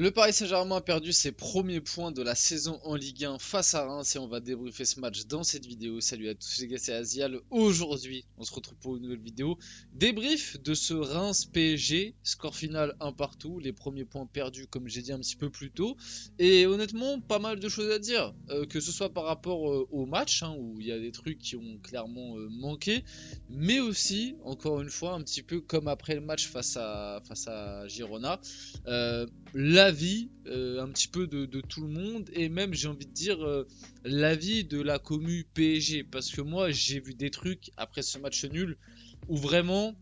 Le Paris Saint-Germain a perdu ses premiers points de la saison en Ligue 1 face à Reims et on va débriefer ce match dans cette vidéo. Salut à tous les gars, c'est Azial. Aujourd'hui, on se retrouve pour une nouvelle vidéo. Débrief de ce Reims PSG, score final 1 partout, les premiers points perdus comme j'ai dit un petit peu plus tôt. Et honnêtement, pas mal de choses à dire, que ce soit par rapport au match, où il y a des trucs qui ont clairement manqué, mais aussi, encore une fois, un petit peu comme après le match face à Girona. L'avis un petit peu de tout le monde et même j'ai envie de dire l'avis de la commu PSG parce que moi j'ai vu des trucs après ce match nul où vraiment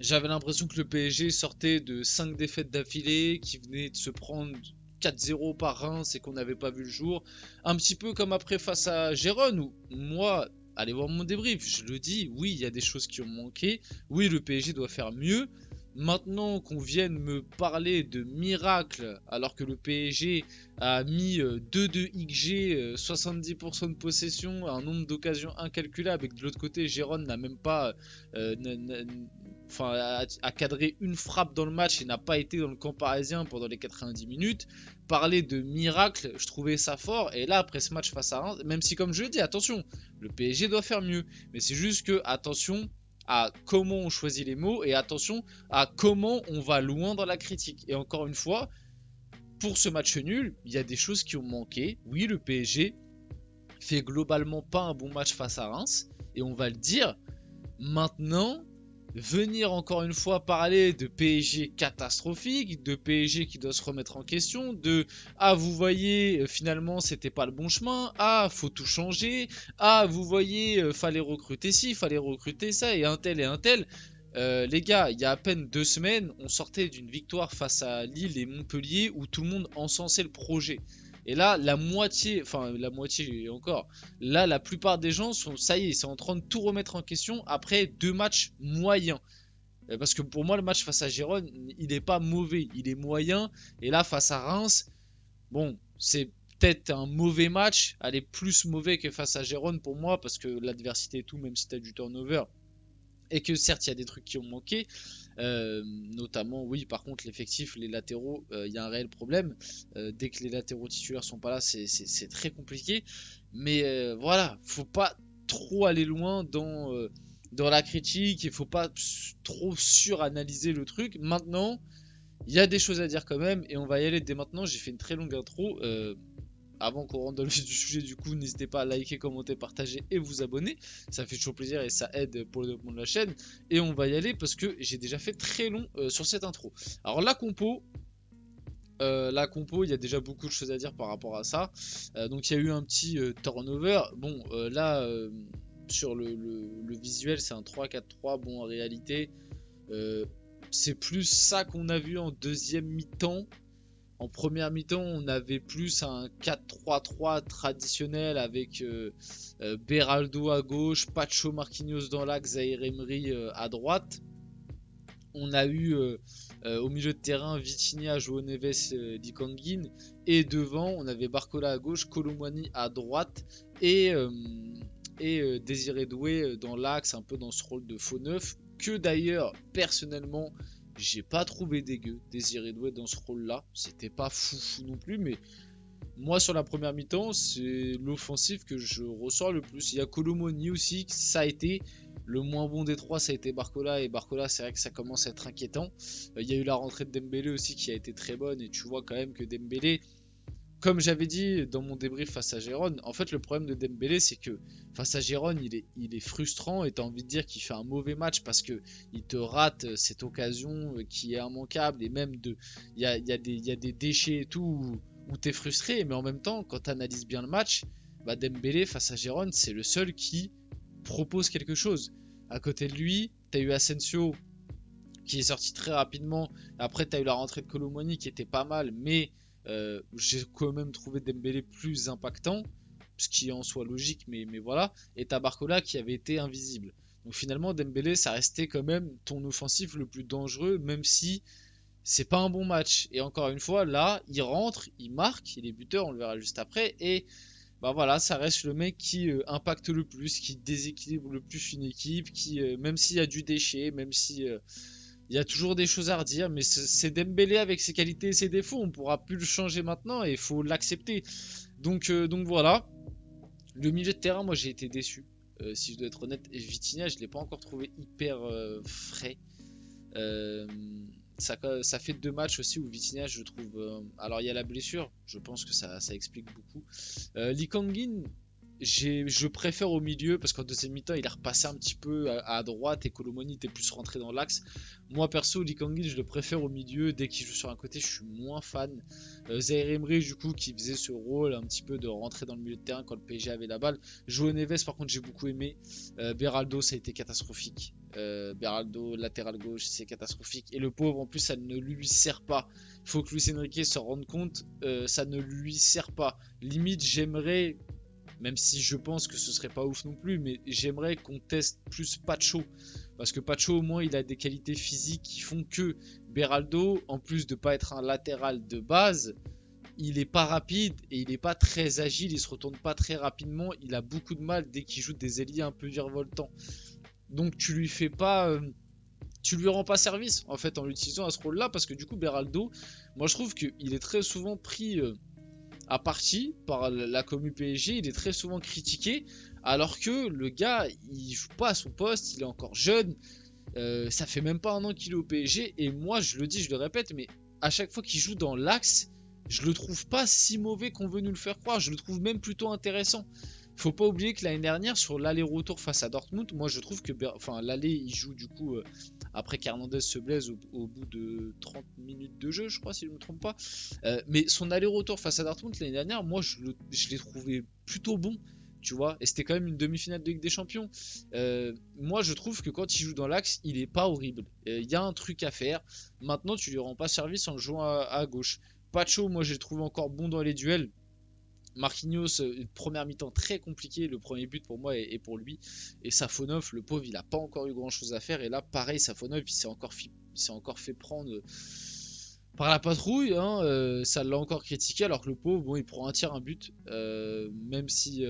j'avais l'impression que le PSG sortait de 5 défaites d'affilée, qui venait de se prendre 4-0 par Reims et qu'on n'avait pas vu le jour. Un petit peu comme après face à Gérone où moi, allez voir mon débrief, je le dis, oui il y a des choses qui ont manqué, oui le PSG doit faire mieux. Maintenant qu'on vienne me parler de miracle alors que le PSG a mis 2 XG, 70% de possession, un nombre d'occasions incalculable et que de l'autre côté Gérone n'a même pas a cadré une frappe dans le match et n'a pas été dans le camp parisien pendant les 90 minutes. Parler de miracle, je trouvais ça fort. Et là, après ce match face à Reims, même si comme je le dis, attention, le PSG doit faire mieux. Mais c'est juste que, attention à comment on choisit les mots et attention à comment on va loin dans la critique. Et encore une fois, pour ce match nul, il y a des choses qui ont manqué. Oui, le PSG fait globalement pas un bon match face à Reims. Et on va le dire. Maintenant, venir encore une fois parler de PSG catastrophique, de PSG qui doit se remettre en question, de ah vous voyez finalement c'était pas le bon chemin, ah faut tout changer, ah vous voyez fallait recruter ci, fallait recruter ça et un tel et un tel. Les gars, il y a à peine 2 semaines, on sortait d'une victoire face à Lille et Montpellier où tout le monde encensait le projet. Et là, la moitié encore, là, la plupart des gens sont, ça y est, c'est en train de tout remettre en question après 2 matchs moyens. Parce que pour moi, le match face à Gérone, il n'est pas mauvais, il est moyen. Et là, face à Reims, bon, c'est peut-être un mauvais match, elle est plus mauvais que face à Gérone pour moi, parce que l'adversité et tout, même si tu as du turnover, et que certes, il y a des trucs qui ont manqué, notamment, oui, par contre, l'effectif, les latéraux, il y a un réel problème. Dès que les latéraux titulaires sont pas là, c'est très compliqué. Mais voilà, faut pas trop aller loin dans la critique, il faut pas trop suranalyser le truc. Maintenant, il y a des choses à dire quand même, et on va y aller dès maintenant. J'ai fait une très longue intro. Avant qu'on rentre dans le vif du sujet, du coup, n'hésitez pas à liker, commenter, partager et vous abonner. Ça fait toujours plaisir et ça aide pour le développement de la chaîne. Et on va y aller parce que j'ai déjà fait très long sur cette intro. Alors la compo, il y a déjà beaucoup de choses à dire par rapport à ça. Donc il y a eu un petit turnover. Bon, là, sur le visuel, c'est un 3-4-3. Bon, en réalité, euh, c'est plus ça qu'on a vu en deuxième mi-temps. En première mi-temps, on avait plus un 4-3-3 traditionnel avec Beraldo à gauche, Pacho Marquinhos dans l'axe, Zaïre Emery à droite. On a eu au milieu de terrain Vitinha, João Neves, Likanguin. Et devant, on avait Barcola à gauche, Colomwani à droite et Désiré Doué dans l'axe, un peu dans ce rôle de faux neuf. Que d'ailleurs, personnellement, j'ai pas trouvé dégueu Désiré Doué dans ce rôle-là. C'était pas fou non plus, mais moi sur la première mi-temps, c'est l'offensif que je ressors le plus. Il y a Colomoni aussi, ça a été le moins bon des trois, ça a été Barcola. Et Barcola, c'est vrai que ça commence à être inquiétant. Il y a eu la rentrée de Dembélé aussi qui a été très bonne. Et tu vois quand même que Dembélé, comme j'avais dit dans mon débrief face à Gérone, en fait le problème de Dembélé c'est que face à Gérone il est frustrant et t'as envie de dire qu'il fait un mauvais match parce que il te rate cette occasion qui est immanquable et même il y a des déchets et tout où t'es frustré, mais en même temps quand t'analyses bien le match, bah Dembélé face à Gérone c'est le seul qui propose quelque chose. À côté de lui, t'as eu Asensio qui est sorti très rapidement. Après, tu as eu la rentrée de Colomoni qui était pas mal, mais j'ai quand même trouvé Dembélé plus impactant, ce qui est en soi logique, mais voilà. Et t'as Barcola qui avait été invisible. Donc finalement, Dembélé, ça restait quand même ton offensif le plus dangereux, même si c'est pas un bon match. Et encore une fois, là, il rentre, il marque, il est buteur, on le verra juste après, et bah voilà, ça reste le mec qui impacte le plus, qui déséquilibre le plus une équipe, qui même s'il y a du déchet, même si Il y a toujours des choses à redire, mais c'est Dembélé avec ses qualités et ses défauts. On pourra plus le changer maintenant et il faut l'accepter. Donc voilà. Le milieu de terrain, moi j'ai été déçu. Si je dois être honnête, et Vitinha, je ne l'ai pas encore trouvé hyper frais. Euh, ça fait 2 matchs aussi où Vitinha, je trouve. Alors il y a la blessure, je pense que ça explique beaucoup. Lee Kang-in, je préfère au milieu parce qu'en deuxième mi-temps il est repassé un petit peu à droite et Colomoni était plus rentré dans l'axe. Moi perso, Lee Kang-in je le préfère au milieu. Dès qu'il joue sur un côté, je suis moins fan. Zaire Emery du coup qui faisait ce rôle un petit peu de rentrer dans le milieu de terrain quand le PSG avait la balle. João Neves par contre j'ai beaucoup aimé. Beraldo ça a été catastrophique. Beraldo latéral gauche c'est catastrophique et le pauvre en plus ça ne lui sert pas. Il faut que Luis Enrique se rende compte, ça ne lui sert pas. Limite j'aimerais, même si je pense que ce serait pas ouf non plus, mais j'aimerais qu'on teste plus Pacho. Parce que Pacho, au moins, il a des qualités physiques qui font que Beraldo, en plus de pas être un latéral de base, il est pas rapide et il est pas très agile, il se retourne pas très rapidement, il a beaucoup de mal dès qu'il joue des ailiers un peu virevoltants. Donc tu lui fais pas... tu lui rends pas service en fait en l'utilisant à ce rôle là parce que du coup Beraldo, moi je trouve qu'il est très souvent pris à partie par la commu PSG, il est très souvent critiqué, alors que le gars, il joue pas à son poste, il est encore jeune, ça fait même pas un an qu'il est au PSG, et moi je le dis, je le répète, mais à chaque fois qu'il joue dans l'axe, je le trouve pas si mauvais qu'on veut nous le faire croire, je le trouve même plutôt intéressant. Faut pas oublier que l'année dernière, sur l'aller-retour face à Dortmund, moi je trouve que enfin, l'aller il joue du coup après qu'Hernandez se blesse au bout de 30 minutes de jeu, je crois, si je ne me trompe pas. Mais son aller-retour face à Dortmund l'année dernière, moi je l'ai trouvé plutôt bon, tu vois, et c'était quand même une demi-finale de Ligue des Champions. Moi je trouve que quand il joue dans l'axe, il est pas horrible. Il y a un truc à faire. Maintenant, tu lui rends pas service en le jouant à gauche. Pacho, moi je le trouve encore bon dans les duels. Marquinhos, une première mi-temps très compliquée, le premier but pour moi est pour lui. Et Safonov, le pauvre, il a pas encore eu grand chose à faire. Et là, pareil, Safonov, il s'est encore fait prendre par la patrouille. Hein, ça l'a encore critiqué, alors que le pauvre, bon, il prend un tir, un but. Même si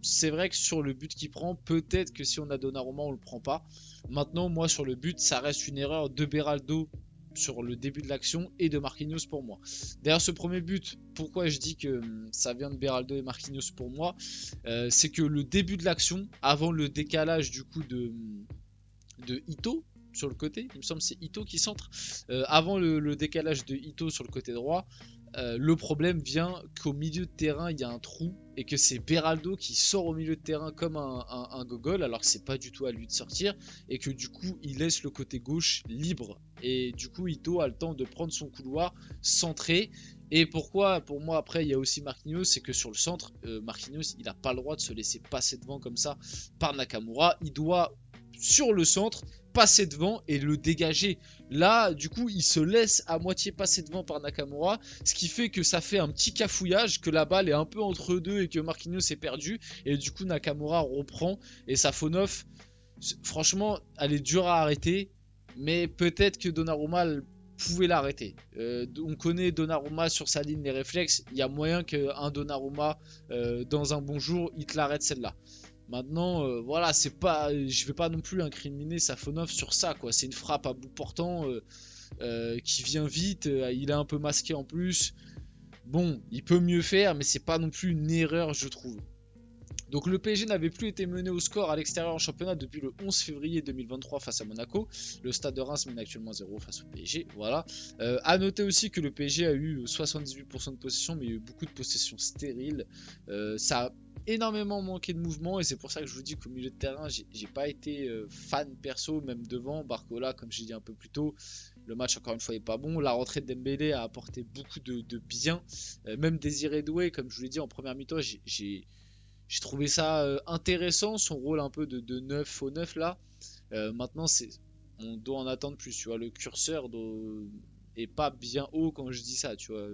c'est vrai que sur le but qu'il prend, peut-être que si on a Donnarumma, on le prend pas. Maintenant, moi, sur le but, ça reste une erreur de Beraldo sur le début de l'action et de Marquinhos pour moi. D'ailleurs, ce premier but, pourquoi je dis que ça vient de Beraldo et Marquinhos pour moi, c'est que le début de l'action, avant le décalage du coup de Ito sur le côté, il me semble que c'est Ito qui centre, avant le décalage de Ito sur le côté droit, le problème vient qu'au milieu de terrain il y a un trou et que c'est Beraldo qui sort au milieu de terrain comme un gogol alors que c'est pas du tout à lui de sortir et que du coup il laisse le côté gauche libre et du coup Ito a le temps de prendre son couloir, centrer. Et pourquoi pour moi après il y a aussi Marquinhos, c'est que sur le centre Marquinhos il a pas le droit de se laisser passer devant comme ça par Nakamura, il doit sur le centre passer devant et le dégager. Là, du coup, il se laisse à moitié passer devant par Nakamura, ce qui fait que ça fait un petit cafouillage, que la balle est un peu entre deux et que Marquinhos est perdu. Et du coup, Nakamura reprend et Safonov, franchement, elle est dure à arrêter, mais peut-être que Donnarumma pouvait l'arrêter. On connaît Donnarumma sur sa ligne des réflexes, il y a moyen qu'un Donnarumma, dans un bon jour, il te l'arrête celle-là. Maintenant, voilà, c'est pas, je vais pas non plus incriminer Safonov sur ça, quoi. C'est une frappe à bout portant qui vient vite. Il est un peu masqué en plus. Bon, il peut mieux faire, mais c'est pas non plus une erreur, je trouve. Donc le PSG n'avait plus été mené au score à l'extérieur en championnat depuis le 11 février 2023 face à Monaco. Le stade de Reims mène actuellement 0 face au PSG. Voilà. À noter aussi que le PSG a eu 78% de possession, mais il y a eu beaucoup de possession stérile. Ça a énormément manqué de mouvement et c'est pour ça que je vous dis qu'au milieu de terrain, j'ai pas été fan perso, même devant. Barcola, comme j'ai dit un peu plus tôt, le match encore une fois est pas bon. La rentrée de Dembélé a apporté beaucoup de bien. Même Désiré Doué, comme je vous l'ai dit en première mi-temps, j'ai trouvé ça intéressant, son rôle un peu de 9 faux 9 là. Maintenant, on doit en attendre plus, tu vois. Le curseur est pas bien haut quand je dis ça, tu vois.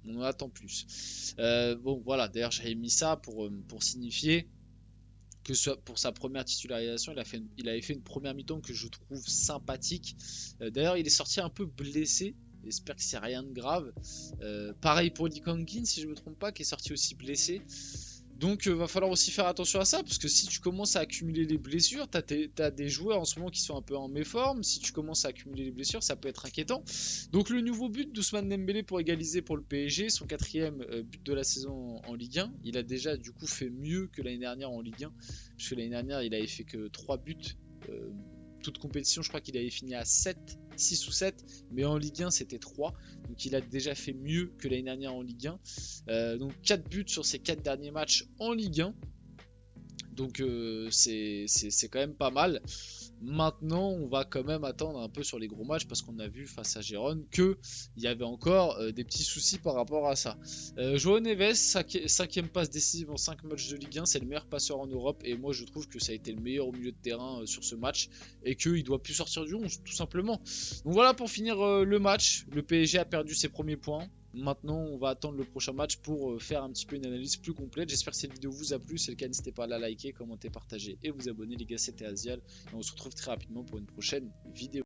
On en attend plus. Bon, voilà, d'ailleurs, j'avais mis ça pour signifier que pour sa première titularisation, il avait fait une première mi-temps que je trouve sympathique. D'ailleurs, il est sorti un peu blessé. J'espère que c'est rien de grave. Pareil pour Lee Kang-in, si je me trompe pas, qui est sorti aussi blessé. Donc va falloir aussi faire attention à ça, parce que si tu commences à accumuler les blessures, t'as des joueurs en ce moment qui sont un peu en méforme. Si tu commences à accumuler les blessures, ça peut être inquiétant. Donc le nouveau but d'Ousmane Dembélé pour égaliser pour le PSG, son 4e but de la saison en Ligue 1. Il a déjà du coup fait mieux que l'année dernière en Ligue 1, puisque l'année dernière il avait fait que 3 buts. Toute compétition, je crois qu'il avait fini à 6 ou 7, mais en Ligue 1 c'était 3, donc il a déjà fait mieux que l'année dernière en Ligue 1. Donc 4 buts sur ses 4 derniers matchs en Ligue 1, donc c'est quand même pas mal. Maintenant, on va quand même attendre un peu sur les gros matchs parce qu'on a vu face à Gérone qu'il y avait encore des petits soucis par rapport à ça. João Neves, 5e passe décisive en 5 matchs de Ligue 1, c'est le meilleur passeur en Europe et moi je trouve que ça a été le meilleur au milieu de terrain sur ce match et qu'il doit plus sortir du 11 tout simplement. Donc voilà pour finir le match, le PSG a perdu ses premiers points. Maintenant, on va attendre le prochain match pour faire un petit peu une analyse plus complète. J'espère que cette vidéo vous a plu. Si c'est le cas, n'hésitez pas à la liker, commenter, partager et vous abonner. Les gars, c'était Azial. Et on se retrouve très rapidement pour une prochaine vidéo.